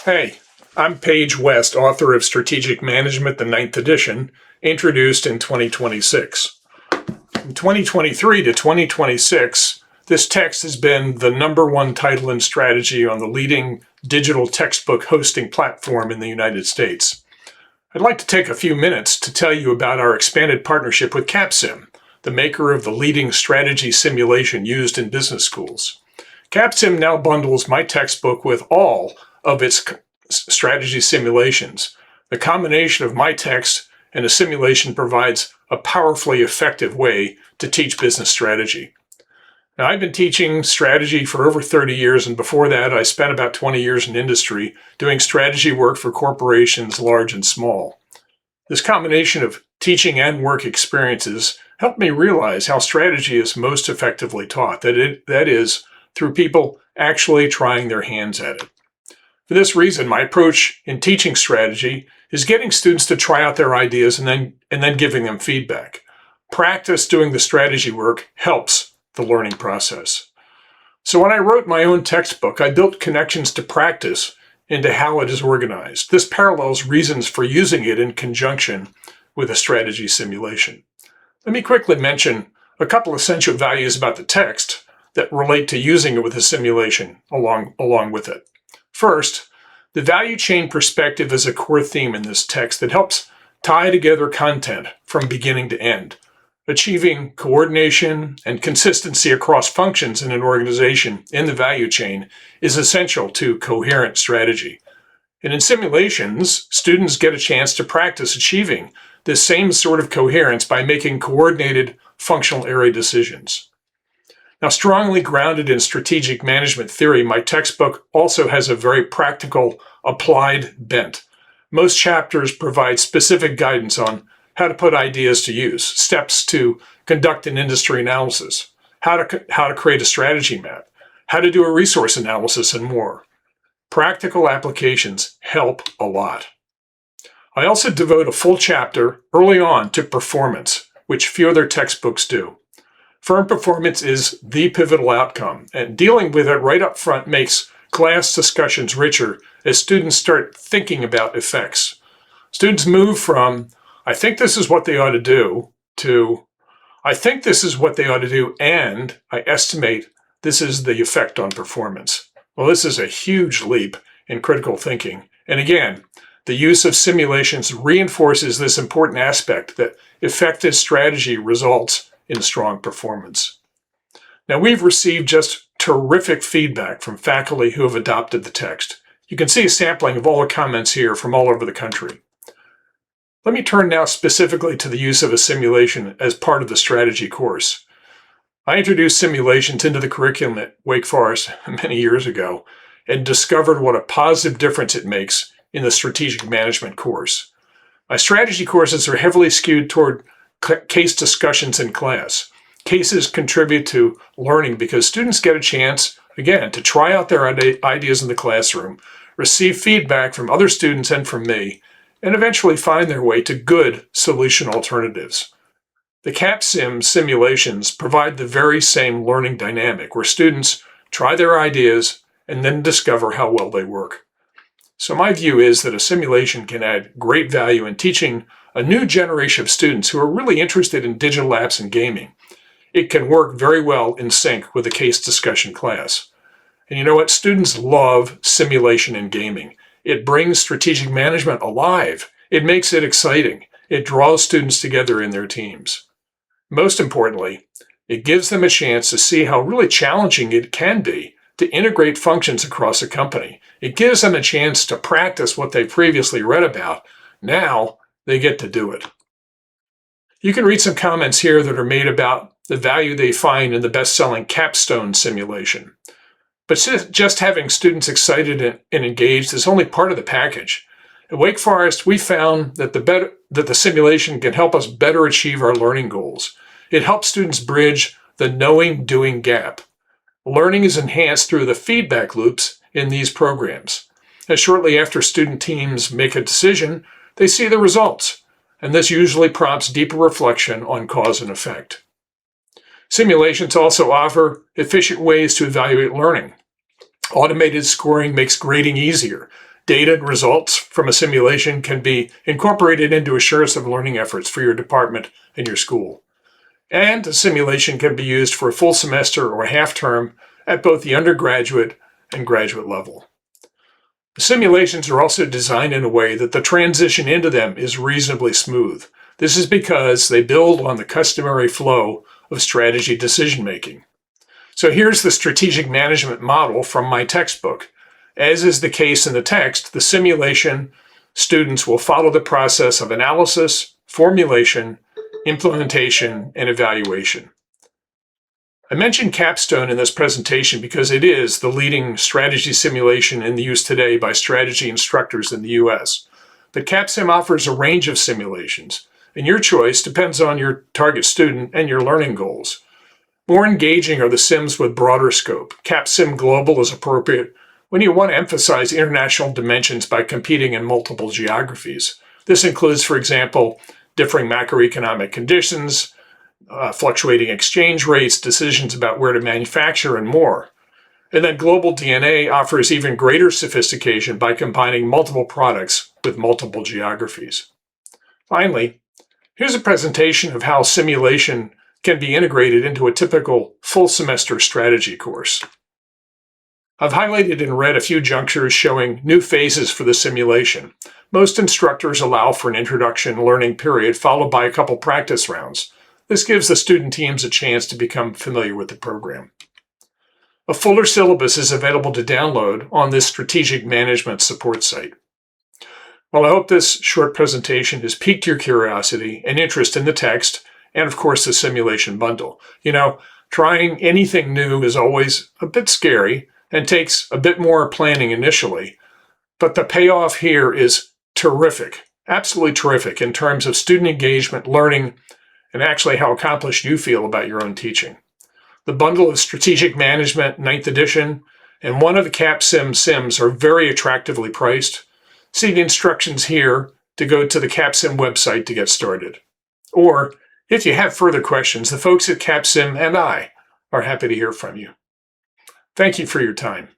Hey, I'm Paige West, author of Strategic Management, the ninth edition, introduced in 2026. From 2023 to 2026, this text has been the #1 title in strategy on the leading digital textbook hosting platform in the United States. I'd like to take a few minutes to tell you about our expanded partnership with Capsim, the maker of the leading strategy simulation used in business schools. Capsim now bundles my textbook with all of its strategy simulations. The combination of my text and a simulation provides a powerfully effective way to teach business strategy. Now, I've been teaching strategy for over 30 years, and before that, I spent about 20 years in industry doing strategy work for corporations large and small. This combination of teaching and work experiences helped me realize how strategy is most effectively taught, that is, through people actually trying their hands at it. For this reason, my approach in teaching strategy is getting students to try out their ideas and then giving them feedback. Practice doing the strategy work helps the learning process. So when I wrote my own textbook, I built connections to practice into how it is organized. This parallels reasons for using it in conjunction with a strategy simulation. Let me quickly mention a couple essential values about the text that relate to using it with a simulation along with it. First, the value chain perspective is a core theme in this text that helps tie together content from beginning to end. Achieving coordination and consistency across functions in an organization in the value chain is essential to coherent strategy. And in simulations, students get a chance to practice achieving this same sort of coherence by making coordinated functional area decisions. Now, strongly grounded in strategic management theory, my textbook also has a very practical, applied bent. Most chapters provide specific guidance on how to put ideas to use, steps to conduct an industry analysis, how to create a strategy map, how to do a resource analysis, and more. Practical applications help a lot. I also devote a full chapter early on to performance, which few other textbooks do. Firm performance is the pivotal outcome, and dealing with it right up front makes class discussions richer as students start thinking about effects. Students move from, I think this is what they ought to do, to, I think this is what they ought to do, and I estimate this is the effect on performance. Well, this is a huge leap in critical thinking. And again, the use of simulations reinforces this important aspect that effective strategy results in strong performance. Now, we've received just terrific feedback from faculty who have adopted the text. You can see a sampling of all the comments here from all over the country. Let me turn now specifically to the use of a simulation as part of the strategy course. I introduced simulations into the curriculum at Wake Forest many years ago and discovered what a positive difference it makes in the strategic management course. My strategy courses are heavily skewed toward case discussions in class. Cases contribute to learning because students get a chance, again, to try out their ideas in the classroom, receive feedback from other students and from me, and eventually find their way to good solution alternatives. The Capsim simulations provide the very same learning dynamic where students try their ideas and then discover how well they work. So my view is that a simulation can add great value in teaching a new generation of students who are really interested in digital apps and gaming. It can work very well in sync with a case discussion class. And you know what? Students love simulation and gaming. It brings strategic management alive. It makes it exciting. It draws students together in their teams. Most importantly, it gives them a chance to see how really challenging it can be to integrate functions across a company. It gives them a chance to practice what they previously read about. Now they get to do it. You can read some comments here that are made about the value they find in the best-selling Capstone simulation. But just having students excited and engaged is only part of the package. At Wake Forest, we found that the simulation can help us better achieve our learning goals. It helps students bridge the knowing-doing gap. Learning is enhanced through the feedback loops in these programs. And shortly after student teams make a decision, they see the results, and this usually prompts deeper reflection on cause and effect. Simulations also offer efficient ways to evaluate learning. Automated scoring makes grading easier. Data and results from a simulation can be incorporated into assurance of learning efforts for your department and your school. And a simulation can be used for a full semester or half term at both the undergraduate and graduate level. Simulations are also designed in a way that the transition into them is reasonably smooth. This is because they build on the customary flow of strategy decision making. So here's the strategic management model from my textbook. As is the case in the text, the simulation students will follow the process of analysis, formulation, implementation, and evaluation. I mentioned Capstone in this presentation because it is the leading strategy simulation in use today by strategy instructors in the US. But Capsim offers a range of simulations, and your choice depends on your target student and your learning goals. More engaging are the sims with broader scope. Capsim Global is appropriate when you want to emphasize international dimensions by competing in multiple geographies. This includes, for example, differing macroeconomic conditions, fluctuating exchange rates, decisions about where to manufacture, and more. And then Global DNA offers even greater sophistication by combining multiple products with multiple geographies. Finally, here's a presentation of how simulation can be integrated into a typical full semester strategy course. I've highlighted in red a few junctures showing new phases for the simulation. Most instructors allow for an introduction learning period followed by a couple practice rounds. This gives the student teams a chance to become familiar with the program. A fuller syllabus is available to download on this strategic management support site. Well, I hope this short presentation has piqued your curiosity and interest in the text and, of course, the simulation bundle. Trying anything new is always a bit scary and takes a bit more planning initially, but the payoff here is terrific, absolutely terrific in terms of student engagement, learning, and actually how accomplished you feel about your own teaching. The bundle of Strategic Management 9th edition and one of the Capsim sims are very attractively priced. See the instructions here to go to the Capsim website to get started. Or, if you have further questions, the folks at Capsim and I are happy to hear from you. Thank you for your time.